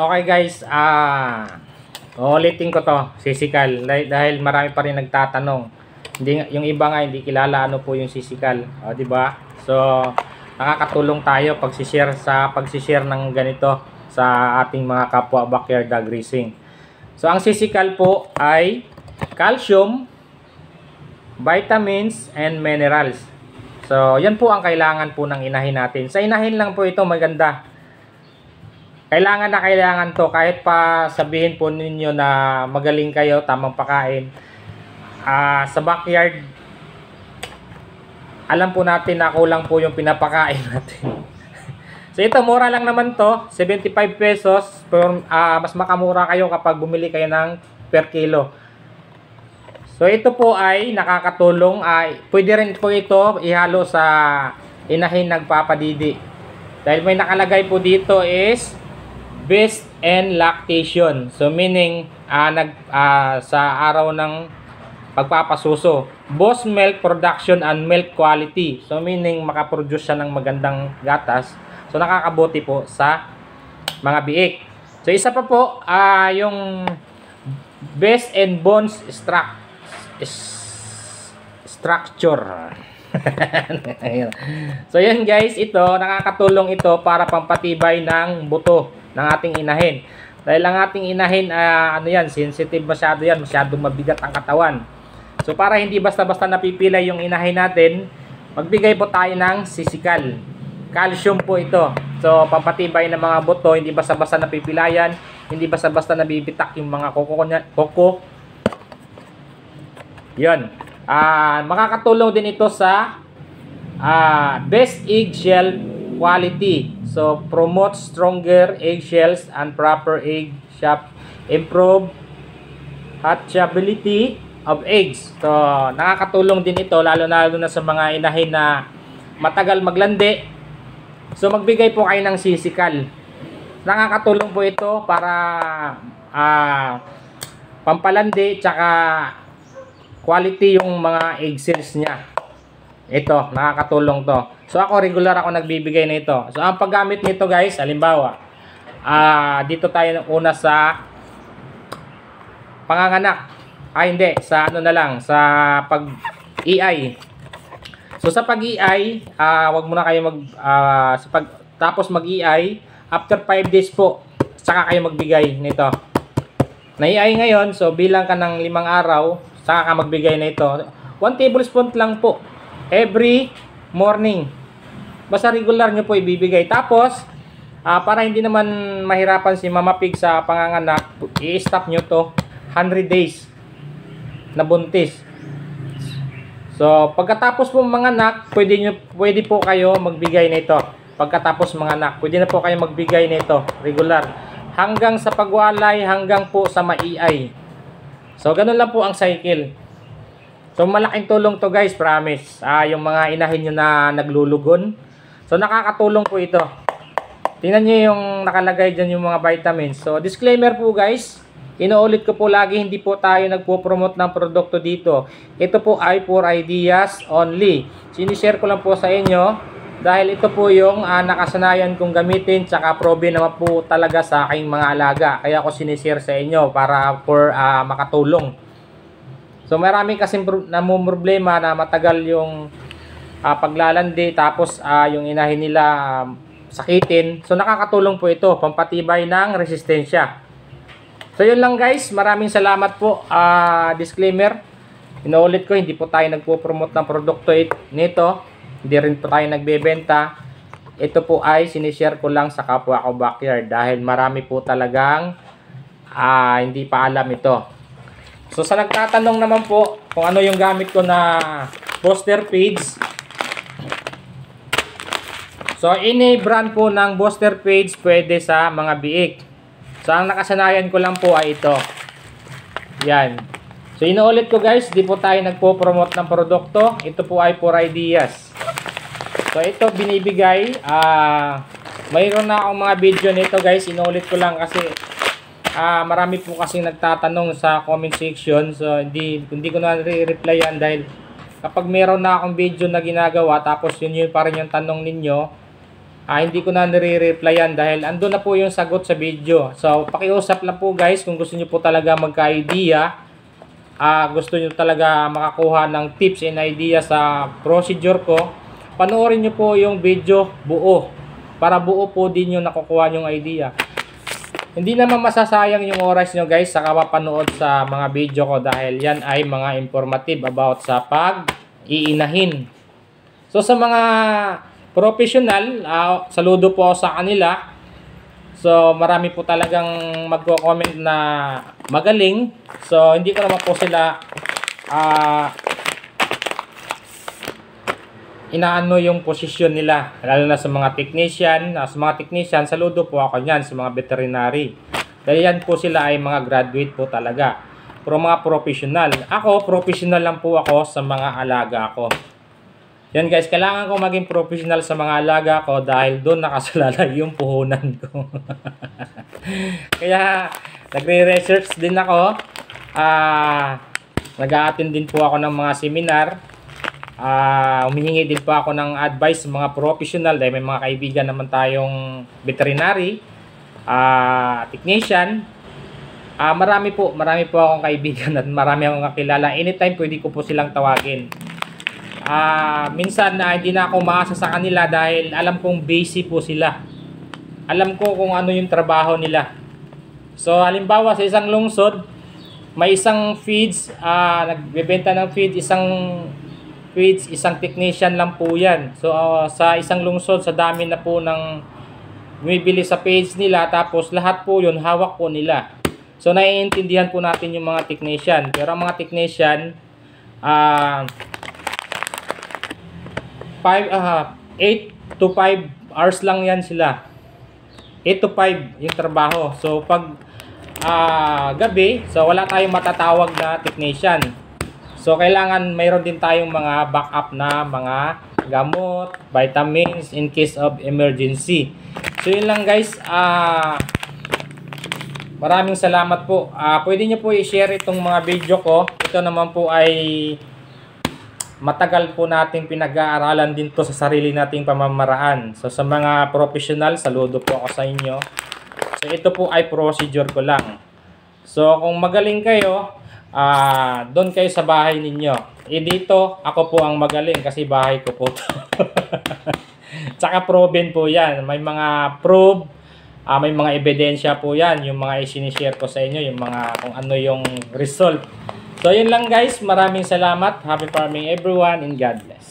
Okay guys, ulitin ko to, sisikal. Dahil marami pa rin nagtatanong. Hindi, yung iba nga hindi kilala ano po yung sisikal. O, di ba? So, nakakatulong tayo pag-share ng ganito sa ating mga kapwa backyard dog racing. So, ang sisikal po ay calcium, vitamins, and minerals. So, yan po ang kailangan po ng inahin natin. Sa inahin lang po ito maganda. Kailangan to, kahit pa sabihin po ninyo na magaling kayo, tamang pakain. Sa backyard, alam po natin na kulang po yung pinapakain natin. So ito, mura lang naman to, 75 pesos. Pero, mas makamura kayo kapag bumili kayo ng per kilo. So ito po ay nakakatulong. Pwede rin po ito ihalo sa inahin nagpapadidi. Dahil may nakalagay po dito is best and lactation. So meaning sa araw ng pagpapasuso, boss milk production and milk quality. So meaning makaproduce siya ng magandang gatas. So nakakabuti po sa mga biik. So isa pa po yung best and bones structure. So yan guys, ito nakakatulong ito para pampatibay ng buto ng ating inahin. Dahil ang ating inahin sensitive masyado yan, masyadong mabigat ang katawan. So para hindi basta-basta napipilay yung inahin natin, magbigay po tayo ng sisikal. Calcium po ito. So pampatibay ng mga buto, hindi basta-basta napipilayan, hindi basta-basta nabibitak yung mga koko. Yun. Makakatulong din ito sa best eggshell quality. So promote stronger eggshells and proper egg shop, improve hatchability of eggs. So nakakatulong din ito lalo na sa mga inahin na matagal maglandi. So magbigay po kayo ng sisikal. Nakakatulong po ito para pampalandi tsaka quality yung mga egg cells niya. Ito, nakakatulong to. So ako regular ako nagbibigay nito. So ang paggamit nito guys, halimbawa, dito tayo una sa panganganak. Hindi, sa sa pag-EI. So sa pag-EI, wag muna kayo tapos mag-EI, after 5 days po, saka kayo magbigay nito. Na-EI ngayon, so bilang ka ng 5 araw, saka ka magbigay nito. 1 tablespoon lang po every morning. Basta regular nyo po ibibigay. Tapos, para hindi naman mahirapan si Mama Pig sa panganganak, i-stop nyo to 100 days na buntis. So, pagkatapos po manganak, pwede po kayo magbigay nito. Pagkatapos manganak, pwede na po kayo magbigay nito regular. Hanggang sa pagwalay, hanggang po sa ma-EI. So, ganun lang po ang cycle. So, malaking tulong to guys, promise. Yung mga inahin nyo na naglulugon. So, nakakatulong po ito. Tingnan nyo yung nakalagay dyan yung mga vitamins. So, disclaimer po guys. Inuulit ko po lagi, hindi po tayo nagpo-promote ng produkto dito. Ito po ay for ideas only. Sinishare ko lang po sa inyo. Dahil ito po yung nakasanayan kong gamitin. Tsaka probe naman po talaga sa aking mga alaga. Kaya ako sinishare sa inyo para makatulong. So marami kasing problema na matagal yung paglalandi, tapos yung inahin nila sakitin. So nakakatulong po ito, pampatibay ng resistensya. So yun lang guys, maraming salamat po. Disclaimer, inuulit ko, hindi po tayo nagpo-promote ng produkto nito. Hindi rin po tayo nagbebenta. Ito po ay sinishare ko lang sa kapwa ko backyard dahil marami po talagang hindi pa alam ito. So sa nagtatanong naman po kung ano yung gamit ko na booster page. So any brand po ng booster page pwede sa mga biik. So ang nakasanayan ko lang po ay ito. Yan. So inuulit ko guys, di po tayo nagpo-promote ng produkto. Ito po ay for ideas. So ito binibigay. Mayroon na akong mga video nito guys. Inuulit ko lang kasi marami po kasing nagtatanong sa comment section. So hindi ko na re-replyan dahil kapag meron na akong video na ginagawa tapos yun pa rin yung tanong ninyo, Hindi ko na nire-replyan dahil andun na po yung sagot sa video. So, pakiusap lang po guys kung gusto niyo po talaga magka-idea, gusto niyo talaga makakuha ng tips and idea sa procedure ko, panoorin niyo po yung video buo para buo po din yung nakukuha yung idea. Hindi naman masasayang yung oras nyo guys sa kapapanood sa mga video ko dahil yan ay mga informative about sa pag-iinahin. So sa mga professional, saludo po sa kanila. So marami po talagang magko-comment na magaling. So hindi ko naman po sila inaano yung posisyon nila, lalo na sa mga technician. Sa mga technician, saludo po ako niyan sa mga veterinary. Dahil yan po sila ay mga graduate po talaga. Pero mga professional. Ako, professional lang po ako sa mga alaga ko. Yan guys, kailangan ko maging professional sa mga alaga ko dahil doon nakasalalay yung puhunan ko. Kaya, nagre-research din ako. Nag-a-attend din po ako ng mga seminar. Humihingi din po ako ng advice sa mga professional dahil may mga kaibigan naman tayong veterinary, technician. Marami po akong kaibigan at marami akong kakilala. Anytime pwede ko po silang tawagin. Minsan hindi na ako maasa sa kanila dahil alam kong busy po sila. Alam ko kung ano yung trabaho nila. So halimbawa sa isang lungsod, may isang feeds, nagbebenta ng feeds, isang technician lang po yan. So sa isang lungsod, sa dami na po ng bumibili sa page nila, tapos lahat po yun hawak po nila. So naiintindihan po natin yung mga technician. Pero ang mga technician, 8 to 5 hours lang yan sila. 8 to 5 yung trabaho. So pag gabi, so wala tayong matatawag na technician. So kailangan mayroon din tayong mga backup na mga gamot, vitamins in case of emergency. So yun lang guys. Maraming salamat po. Pwede nyo po i-share itong mga video ko. Ito naman po ay matagal po nating pinag-aaralan din to sa sarili nating pamamaraan. So sa mga professional, saludo po ako sa inyo. So ito po ay procedure ko lang. So kung magaling kayo, doon kayo sa bahay ninyo. Dito, ako po ang magaling kasi bahay ko po to. Tsaka proven po yan. May mga proof, may mga ebidensya po yan. Yung mga isinishare ko sa inyo, yung mga kung ano yung result. So yun lang guys, maraming salamat. Happy farming everyone and God bless.